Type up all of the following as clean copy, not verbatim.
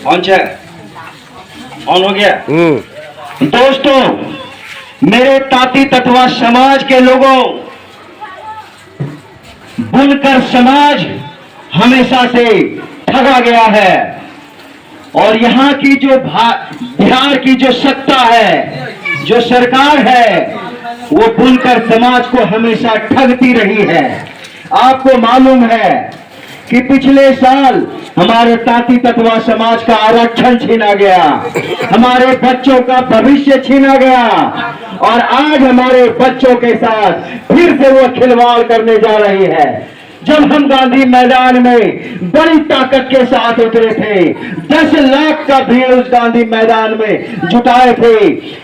On है, on हो गया। दोस्तों, मेरे ताती तत्वा समाज के लोगों, बुनकर समाज हमेशा से ठगा गया है और यहाँ की जो बिहार की जो सत्ता है, जो सरकार है, वो बुनकर समाज को हमेशा ठगती रही है। आपको मालूम है कि पिछले साल हमारे ताती तत्वा समाज का आरक्षण छीना गया, हमारे बच्चों का भविष्य छीना गया और आज हमारे बच्चों के साथ फिर से वो खिलवाड़ करने जा रही है। जब हम गांधी मैदान में बड़ी ताकत के साथ उतरे थे, 10 लाख का भीड़ उस गांधी मैदान में जुटाए थे,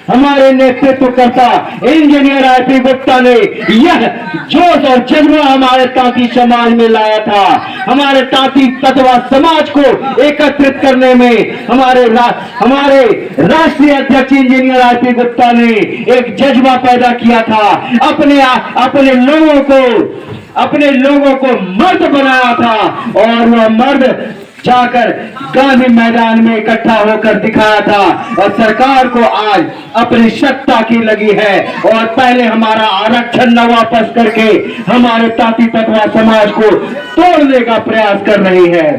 हमारे नेतृत्वकर्ता इंजीनियर आरपी गुप्ता ने यह जोश और जज्बा हमारे ताती समाज में लाया था। हमारे ताती तत्वा समाज को एकत्रित करने में हमारे राष्ट्रीय अध्यक्ष इंजीनियर आरपी गुप्ता ने एक जज्बा पैदा किया था। अपने लोगों को मर्द बनाया था और वह मर्द जाकर गांधी मैदान में इकट्ठा होकर दिखाया था और सरकार को आज अपनी सत्ता की लगी है और पहले हमारा आरक्षण न वापस करके हमारे ताती तत्वा समाज को तोड़ने का प्रयास कर रही है।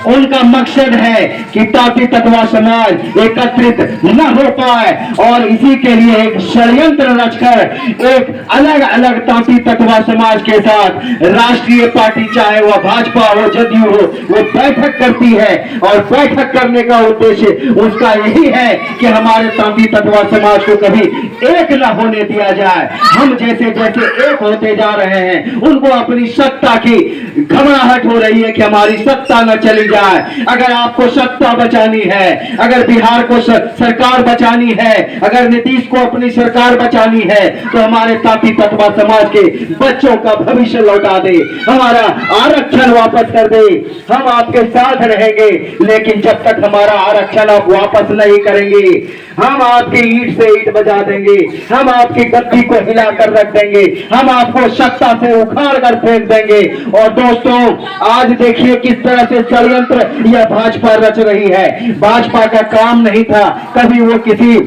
उनका मकसद है कि ताती तत्वा समाज एकत्रित न हो पाए और इसी के लिए एक षड्यंत्र रचकर एक अलग अलग ताती तत्वा समाज के साथ राष्ट्रीय पार्टी, चाहे वह भाजपा हो, जदयू हो, वो बैठक करती है और बैठक करने का उद्देश्य उसका यही है कि हमारे ताती तत्वा समाज को कभी एक न होने दिया जाए। हम जैसे जैसे एक होते जा रहे हैं, उनको अपनी सत्ता की घबराहट हो रही है कि हमारी सत्ता न चली जाए। अगर आपको सत्ता बचानी है, अगर बिहार को सरकार बचानी है, अगर नीतीश को अपनी सरकार बचानी है, तो हमारे ताती तत्वा समाज के बच्चों का भविष्य लौटा दे, हमारा आरक्षण वापस कर दे। हम आपके साथ रहेंगे, लेकिन जब तक हमारा आरक्षण आप वापस नहीं करेंगे, हम आपकी ईंट से ईंट बजा देंगे, हम आपकी गद्दी को हिलाकर रख देंगे, हम आपको सत्ता से उखाड़ कर फेंक देंगे। और दोस्तों, आज देखिए किस तरह से षड्यंत्र यह भाजपा रच रही है। भाजपा का काम नहीं था, कभी वो किसी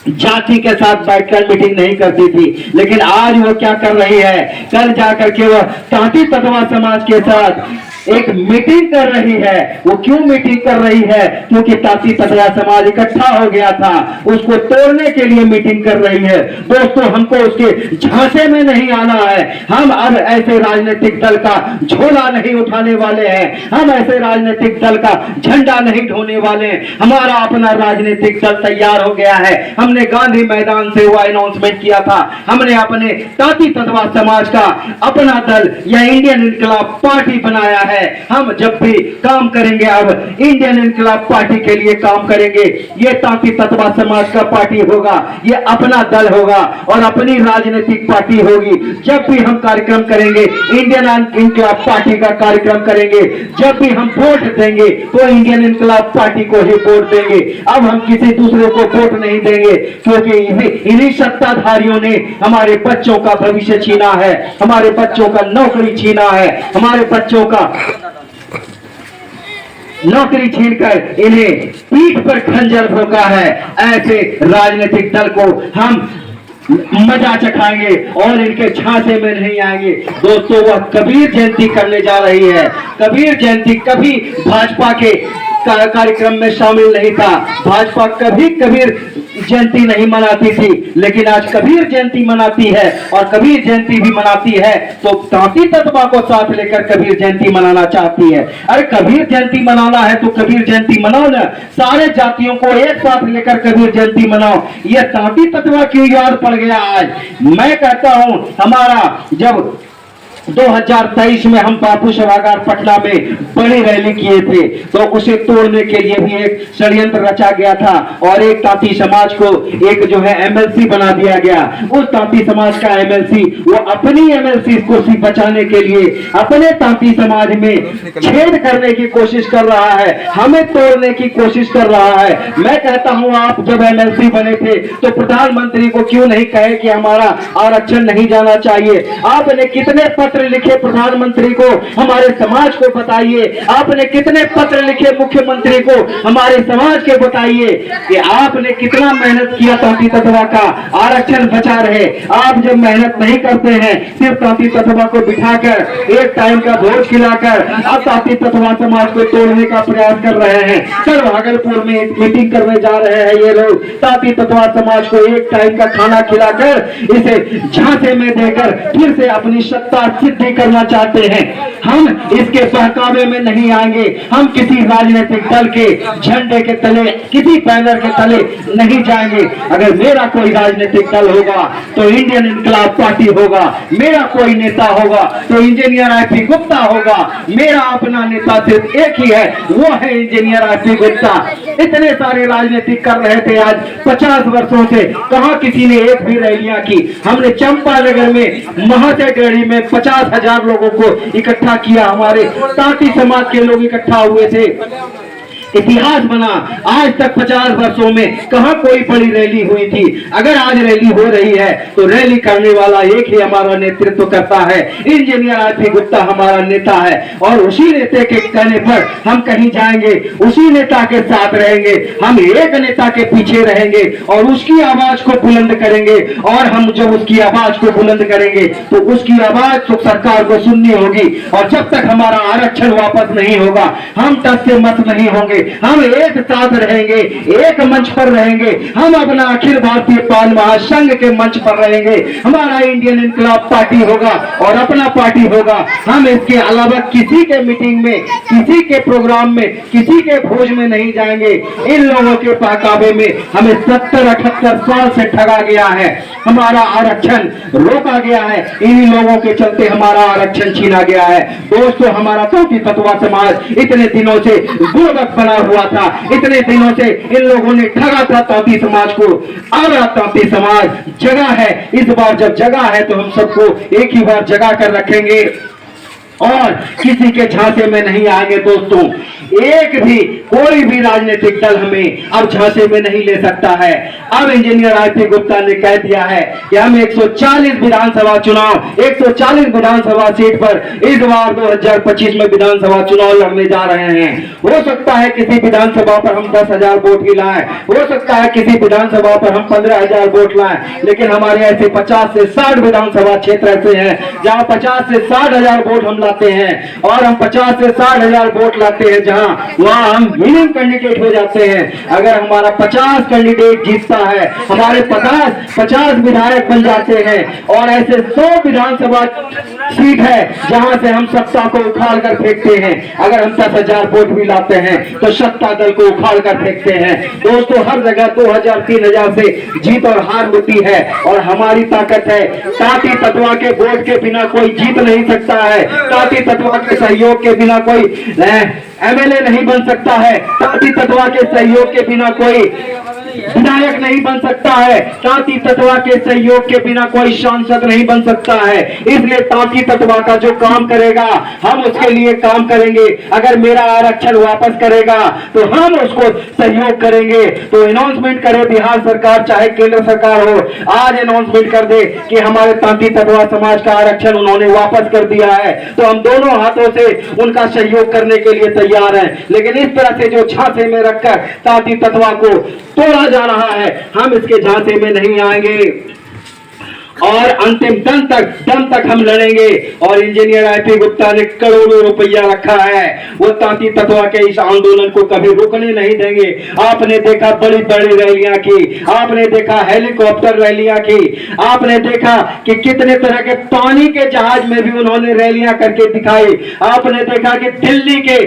जाति के साथ बैठकर मीटिंग नहीं करती थी, लेकिन आज वो क्या कर रही है, कल जाकर के वह ताती तत्वा समाज के साथ एक मीटिंग कर रही है। वो क्यों मीटिंग कर रही है? क्योंकि ताती तत्वा समाज इकट्ठा हो गया था, उसको तोड़ने के लिए मीटिंग कर रही है। दोस्तों, हमको उसके झांसे में नहीं आना है। हम अब ऐसे राजनीतिक दल का झोला नहीं उठाने वाले हैं, हम ऐसे राजनीतिक दल का झंडा नहीं ढोने वाले हैं। हमारा अपना राजनीतिक दल तैयार हो गया है। हमने गांधी मैदान से वो अनाउंसमेंट किया था, हमने अपने ताती तत्वा समाज का अपना दल या इंडियन इनकलाब पार्टी बनाया है। हम जब भी काम करेंगे, अब इंडियन इनकलाब पार्टी के लिए काम करेंगे। ये ताती तत्वा समाज का पार्टी होगा, ये अपना दल होगा और अपनी राजनीतिक पार्टी होगी। जब भी हम कार्यक्रम करेंगे, इंडियन इनकलाब पार्टी का कार्यक्रम करेंगे। जब भी हम वोट देंगे तो इंडियन इनकलाब पार्टी को ही वोट देंगे। अब हम किसी दूसरे को वोट नहीं देंगे, क्योंकि इन्हीं सत्ताधारियों ने हमारे बच्चों का भविष्य छीना है, हमारे बच्चों का नौकरी छीना है, हमारे बच्चों का नौकरी छीनकर इन्हें पीठ पर खंजर भोंका है। ऐसे राजनीतिक दल को हम मजा चखाएंगे और इनके झांसे में नहीं आएंगे। दोस्तों, वह कबीर जयंती करने जा रही है। कबीर जयंती कभी भाजपा के कार्यक्रम में शामिल नहीं था। भाजपा कभी कबीर जयंती नहीं मनाती थी, लेकिन आज कबीर जयंती मनाती है और कबीर जयंती भी मनाती है तो ताती तत्वा को साथ लेकर कबीर जयंती मनाना चाहती है। अरे कबीर जयंती मनाना है तो कबीर जयंती मनाओ ना, सारे जातियों को एक साथ लेकर कबीर जयंती मनाओ। यह ताती तत्वा क्यों याद पड़ गया आज? मैं कहता हूं, हमारा जब 2023 में हम बापू सभागार पटना में बड़ी रैली किए थे, तो उसे तोड़ने के लिए भी एक षड्यंत्र रचा गया था और एक ताती समाज को एक जो है एमएलसी बना दिया गया। उस ताती समाज का एमएलसी वो अपनी एमएलसी को बचाने के लिए अपने ताती समाज में छेद करने की कोशिश कर रहा है, हमें तोड़ने की कोशिश कर रहा है। मैं कहता हूं, आप जब एमएलसी बने थे तो प्रधानमंत्री को क्यों नहीं कहे कि हमारा आरक्षण नहीं जाना चाहिए? आपने कितने पत्र पत्र लिखे प्रधानमंत्री को, हमारे समाज को बताइए। आपने कितने पत्र लिखे मुख्यमंत्री को, हमारे समाज के बताइए कि आपने कितना मेहनत किया तांती तत्वा का आरक्षण बचा रहे। आप जब मेहनत नहीं करते हैं, सिर्फ तांती तत्वा को बिठाकर एक टाइम का भोज खिलाकर अब तांती तत्वा समाज को तोड़ने का प्रयास कर रहे हैं। कल भागलपुर में एक मीटिंग करने जा रहे हैं ये लोग, तांती तत्वा समाज को एक टाइम का खाना खिलाकर इसे झांसे में देकर फिर से अपनी सत्ता सिद्धि करना चाहते हैं। हम इसके बहकावे में नहीं आएंगे। हम किसी राजनीतिक दल के झंडे के तले, किसी बैनर के तले नहीं जाएंगे। अगर मेरा कोई राजनीतिक दल होगा तो इंडियन इनकलाब पार्टी होगा, मेरा कोई नेता होगा तो इंजीनियर आईपी गुप्ता होगा। मेरा अपना नेता सिर्फ एक ही है, वो है इंजीनियर आईपी गुप्ता। इतने सारे राजनीतिक कर रहे थे आज 50 वर्षों से, कहां किसी ने एक भी रैलियां की। हमने चंपानगर में महाशयगढ़ी में 50,000 लोगों को इकट्ठा किया, हमारे तांती समाज के लोग इकट्ठा हुए थे। इतिहास बना। आज तक 50 वर्षों में कहां कोई बड़ी रैली हुई थी। अगर आज रैली हो रही है तो रैली करने वाला एक ही हमारा नेतृत्व करता है, इंजीनियर आईपी गुप्ता हमारा नेता है। और उसी नेता के कहने पर हम कहीं जाएंगे, उसी नेता के साथ रहेंगे, हम एक नेता के पीछे रहेंगे और उसकी आवाज को बुलंद करेंगे। और हम जब उसकी आवाज को बुलंद करेंगे तो उसकी आवाज तो सरकार को सुननी होगी। और जब तक हमारा आरक्षण वापस नहीं होगा, हम टस से मत नहीं होंगे। हम एक साथ रहेंगे, एक मंच पर रहेंगे। हम अपना अखिल भारतीय पान महासंघ के मंच पर रहेंगे। हमारा इंडियन इनकलाब पार्टी होगा और अपना पार्टी होगा। हम इसके अलावा किसी के मीटिंग में, किसी के प्रोग्राम में, किसी के भोज में नहीं जाएंगे। इन लोगों के बहकावे में हमें 70-78 साल से ठगा गया है, हमारा आरक्षण रोका गया है। इन्हीं लोगों के चलते हमारा आरक्षण छीना गया है। दोस्तों, हमारा तांती तत्वा समाज इतने दिनों से बुर्बक बना हुआ था, इतने दिनों से इन लोगों ने ठगा था तांती समाज को। अब तांती समाज जगह है। इस बार जब जगह है तो हम सबको एक ही बार जगा कर रखेंगे और किसी के झांसे में नहीं आएंगे। दोस्तों, एक भी कोई भी राजनीतिक दल हमें अब झांसे में नहीं ले सकता है। अब इंजीनियर आईपी गुप्ता ने कह दिया है कि हम 140 विधानसभा चुनाव, 140 विधानसभा सीट पर इस बार 2025 में विधानसभा चुनाव लड़ने जा रहे हैं। हो सकता है किसी विधानसभा पर हम 10,000 वोट ही लाएं, हो सकता है किसी विधानसभा पर हम 15,000 वोट लाएं, लेकिन हमारे ऐसे 50 से 60 विधानसभा क्षेत्र ऐसे हैं जहां 50 से 60,000 वोट हम लाते हैं। और हम 50 से 60,000 वोट लाते हैं जहां वहां हम विनिंग कैंडिडेट हो जाते हैं। अगर हमारा 50 कैंडिडेट जीतता है, हमारे 50 विधायक बन जाते हैं और ऐसे 100 विधानसभा सीट है जहां से हम सत्ता को उखाड़ कर फेंकते हैं। अगर हम 10,000 वोट भी लाते हैं तो सत्ता दल को उखाड़ कर फेंकते हैं। दोस्तों, हर जगह 2,000-3,000 से जीत और हार होती है और हमारी ताकत है। तांती तत्वा के वोट के बिना कोई जीत नहीं सकता है, तांती तत्वा के सहयोग के बिना कोई एमएलए नहीं बन सकता है, तांती तत्वा के सहयोग के बिना कोई विधायक नहीं बन सकता है, तांती तत्वा के सहयोग के बिना कोई सांसद नहीं बन सकता है। इसलिए तांती तत्वा का जो काम करेगा हम उसके लिए काम करेंगे। अगर मेरा आरक्षण वापस करेगा तो हम उसको सहयोग करेंगे। तो अनाउंसमेंट करे बिहार सरकार चाहे केंद्र सरकार हो, आज अनाउंसमेंट कर दे कि हमारे तांती तत्वा समाज का आरक्षण उन्होंने वापस कर दिया है, तो हम दोनों हाथों से उनका सहयोग करने के लिए तैयार हैं। लेकिन इस तरह से जो झांसे में रखकर तांती तत्वा को तोड़ा जा रहा है, हम इसके झांसे में नहीं आएंगे और अंतिम दम तक हम लड़ेंगे। और इंजीनियर आईपी गुप्ता ने करोड़ों रुपया रखा है, वो तांती तत्वा के इस आंदोलन को कभी रुकने नहीं देंगे। आपने देखा बड़ी बड़ी रैलियां की, आपने देखा हेलीकॉप्टर रैलियां की, आपने देखा कि कितने तरह के पानी के जहाज में भी उन्होंने रैलियां करके दिखाई। आपने देखा कि दिल्ली के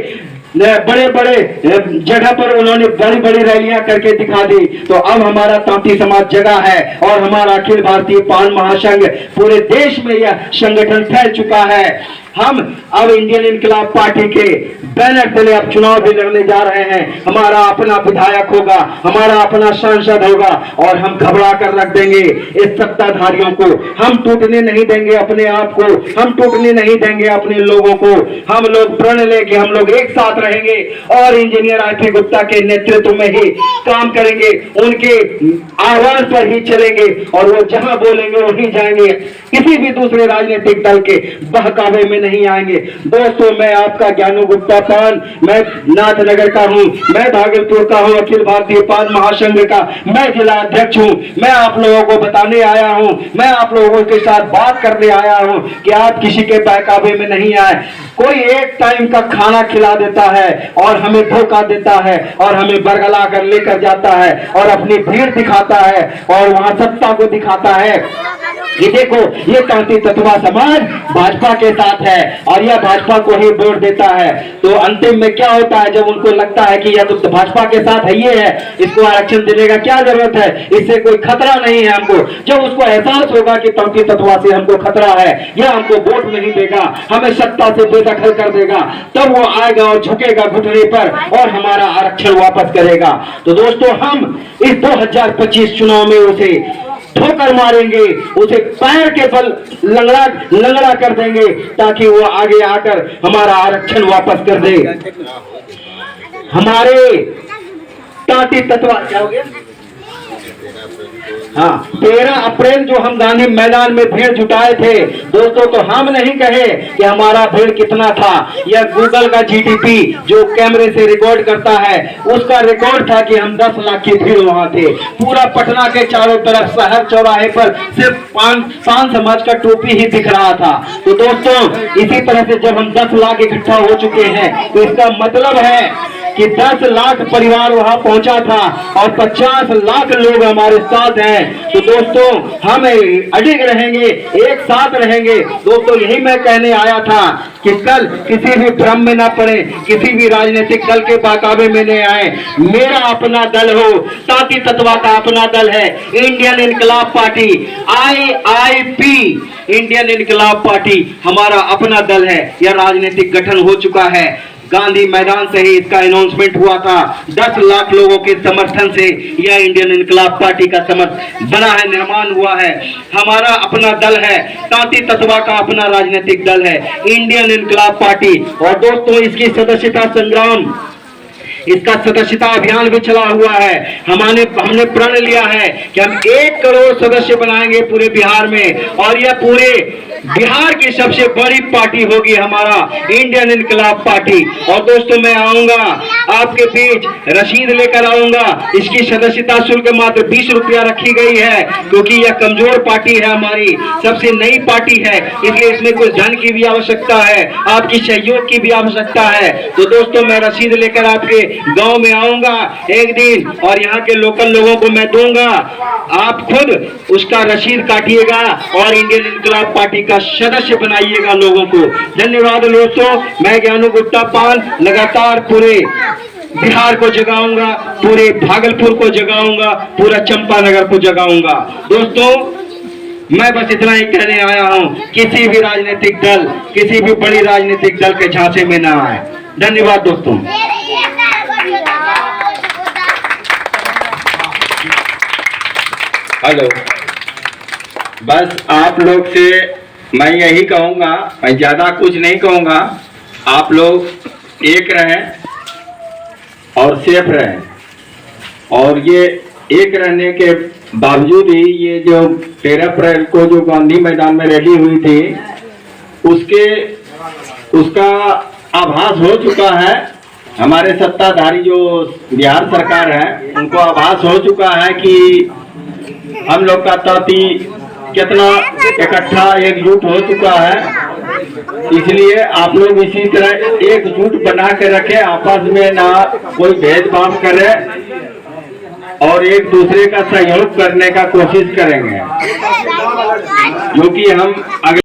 बड़े बड़े जगह पर उन्होंने बड़ी बड़ी रैलियां करके दिखा दी। तो अब हमारा तांती समाज जगह है और हमारा अखिल भारतीय पान महासंघ पूरे देश में यह संगठन फैल चुका है। हम अब इंडियन इनकलाब पार्टी के बैनर तले अब चुनाव भी लड़ने जा रहे हैं। हमारा अपना विधायक होगा, हमारा अपना सांसद होगा और हम घबरा कर रख देंगे इस सत्ताधारियों को। हम टूटने नहीं देंगे अपने आप को, हम टूटने नहीं देंगे अपने लोगों को। हम लोग प्रण लें कि हम लोग एक साथ साथ रहेंगे और इंजीनियर आरपी गुप्ता के नेतृत्व में ही काम करेंगे, उनके आह्वान पर ही चलेंगे और वो जहां बोलेंगे वहीं जाएंगे, किसी भी दूसरे राजनीतिक दल के बहकावे में नहीं आएंगे। दोस्तों, मैं आपका ज्ञानू गुप्ता पान, मैं नाथनगर का हूं, मैं भागलपुर का हूं, अखिल भारतीय पान महासंघ का मैं जिला अध्यक्ष हूं। मैं आप लोगों को बताने आया हूं, मैं आप लोगों के साथ बात करने आया हूं कि आप किसी के बहकावे में नहीं आए। कोई एक टाइम का खाना खिला देता है और हमें धोखा देता है और हमें बरगला कर लेकर जाता है और अपनी भीड़ दिखाता है और वहां सत्ता को दिखाता है कि देखो ये तांती तत्वा समाज भाजपा के साथ है और यह भाजपा को ही वोट देता है। तो अंतिम में क्या होता है, जब उनको लगता है कि यह तो भाजपा के साथ है, ये है, इसको आरक्षण देने का क्या जरूरत है, इससे कोई खतरा नहीं है हमको, जब उसको एहसास होगा कि तांती तत्वा से हमको खतरा है, यह हमको वोट नहीं देगा, हमें सत्ता से बेदखल कर देगा, तब वो आएगा और झुकेगा घुटने पर और हमारा आरक्षण वापस करेगा। तो दोस्तों, हम इस 2025 चुनाव में उसे ठोकर मारेंगे, उसे पैर के बल लंगड़ा कर देंगे ताकि वो आगे आकर हमारा आरक्षण वापस कर दे। हमारे तांती तत्वा क्या हो गया? हाँ, 13 अप्रैल जो हम गांधी मैदान में भीड़ जुटाए थे दोस्तों, तो हम नहीं कहे कि हमारा भीड़ कितना था, यह गूगल का जीडीपी जो कैमरे से रिकॉर्ड करता है उसका रिकॉर्ड था कि हम 10 लाख की भीड़ वहां थे। पूरा पटना के चारों तरफ शहर चौराहे पर सिर्फ पान समाज का टोपी ही दिख रहा था। तो दोस्तों, इसी तरह से जब हम 10 लाख इकट्ठा हो चुके हैं तो इसका मतलब है कि 10 लाख परिवार वहां पहुंचा था और 50 लाख लोग हमारे साथ हैं। तो दोस्तों, हम अडिग रहेंगे, एक साथ रहेंगे। दोस्तों, यही मैं कहने आया था कि कल किसी भी भ्रम में ना पड़े, किसी भी राजनीतिक दल के बहकावे में नहीं आए। मेरा अपना दल हो, तांती तत्वा का अपना दल है, इंडियन इनकलाब पार्टी IIP, इंडियन इनकलाब पार्टी हमारा अपना दल है। यह राजनीतिक गठन हो चुका है, गांधी मैदान से ही इसका अनाउंसमेंट हुआ था। 10 लाख लोगों के समर्थन से यह इंडियन इनकलाब पार्टी का समर्थन बना है, निर्माण हुआ है। हमारा अपना दल है, तांती तत्वा का अपना राजनीतिक दल है, इंडियन इनकलाब पार्टी। और दोस्तों, इसकी सदस्यता संग्राम, इसका सदस्यता अभियान भी चला हुआ है। हमने प्रण लिया है कि हम 1 करोड़ सदस्य बनाएंगे पूरे बिहार में और यह पूरे बिहार की सबसे बड़ी पार्टी होगी हमारा इंडियन इनकलाब पार्टी। और दोस्तों, मैं आऊंगा आपके बीच, रसीद लेकर आऊंगा। इसकी सदस्यता शुल्क मात्र 20 रुपया रखी गई है क्योंकि यह कमजोर पार्टी है, हमारी सबसे नई पार्टी है, इसलिए इसमें कुछ धन की भी आवश्यकता है, आपकी सहयोग की भी आवश्यकता है। तो दोस्तों, मैं रसीद लेकर आपके गांव में आऊंगा एक दिन और यहाँ के लोकल लोगों को मैं दूंगा, आप खुद उसका रसीद काटिएगा और इंडियन इनकलाब पार्टी का सदस्य बनाइएगा लोगों को। धन्यवाद दोस्तों, मैं ज्ञानू गुप्ता पान लगातार पूरे बिहार को जगाऊंगा, पूरे भागलपुर को जगाऊंगा, पूरा चंपानगर को जगाऊंगा। दोस्तों, मैं बस इतना ही कहने आया हूं, किसी भी राजनीतिक दल, किसी भी बड़ी राजनीतिक दल के झांसे में ना आए। धन्यवाद दोस्तों। हेलो, बस आप लोग से मैं यही कहूँगा, मैं ज़्यादा कुछ नहीं कहूँगा, आप लोग एक रहें और सेफ रहें। और ये एक रहने के बावजूद ही ये जो 13 अप्रैल को जो गांधी मैदान में रैली हुई थी उसका आभास हो चुका है। हमारे सत्ताधारी जो बिहार सरकार है उनको आभास हो चुका है कि हम लोग का तांती कितना इकट्ठा एकजुट हो चुका है। इसलिए आप लोग इसी तरह एकजुट बना के रखें, आपस में ना कोई भेदभाव करे और एक दूसरे का सहयोग करने का कोशिश करेंगे, जो कि हम